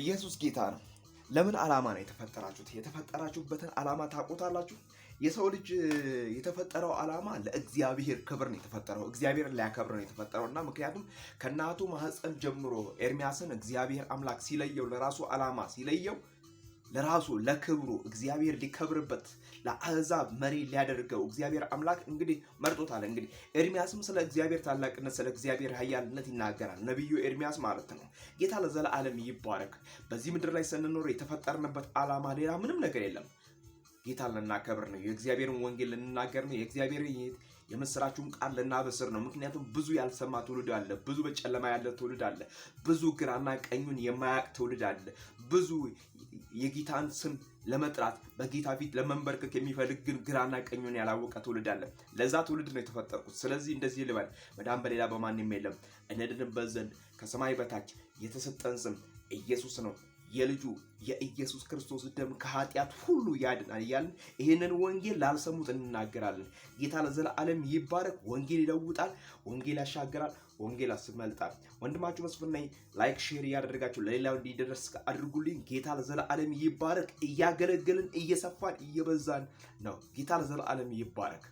ኢየሱስ ጌታ ነው። ለምን ዓላማ ነው የተፈጠራችሁት? የተፈጠራችሁበትን ዓላማ ታውቁታላችሁ? የሰው ልጅ የተፈጠረው ዓላማ ለእግዚአብሔር ክብር ነው የተፈጠረው። እግዚአብሔርን ሊያከብር ነው የተፈጠረው እና ምክንያቱም ከእናቱ ማህፀን ጀምሮ ኤርምያስን እግዚአብሔር አምላክ ሲለየው ለራሱ ዓላማ ሲለየው ለራሱ ለክብሩ እግዚአብሔር ሊከብርበት ለአሕዛብ መሪ ሊያደርገው እግዚአብሔር አምላክ እንግዲህ መርጦታል። እንግዲህ ኤርምያስም ስለ እግዚአብሔር ታላቅነት ስለ እግዚአብሔር ኃያልነት ይናገራል። ነቢዩ ኤርምያስ ማለት ነው። ጌታ ለዘላለም ይባረክ። በዚህ ምድር ላይ ስንኖር የተፈጠርንበት ዓላማ ሌላ ምንም ነገር የለም። ጌታን ልናከብር ነው። የእግዚአብሔርን ወንጌል ልንናገር ነው። የእግዚአብሔርን የምስራቹን ቃል ልናበስር ነው። ምክንያቱም ብዙ ያልሰማ ትውልድ አለ። ብዙ በጨለማ ያለ ትውልድ አለ። ብዙ ግራና ቀኙን የማያውቅ ትውልድ አለ። ብዙ የጌታን ስም ለመጥራት በጌታ ፊት ለመንበርከክ የሚፈልግ ግን ግራና ቀኙን ያላወቀ ትውልድ አለ። ለዛ ትውልድ ነው የተፈጠርኩት። ስለዚህ እንደዚህ ልበል፣ መዳን በሌላ በማንም የለም። እንድንበት ዘንድ ከሰማይ በታች የተሰጠን ስም ኢየሱስ ነው። የልጁ የኢየሱስ ክርስቶስ ደም ከኃጢአት ሁሉ ያድናል እያልን ይህንን ወንጌል ላልሰሙት እንናገራለን። ጌታ ለዘላለም ይባረክ። ወንጌል ይለውጣል፣ ወንጌል ያሻግራል፣ ወንጌል ያስመልጣል። ወንድማችሁ መስፍን ነኝ። ላይክ ሼር እያደረጋችሁ ለሌላው እንዲደርስ አድርጉልኝ። ጌታ ለዘላለም ይባረክ። እያገለገልን እየሰፋን እየበዛን ነው። ጌታ ለዘላለም ይባረክ።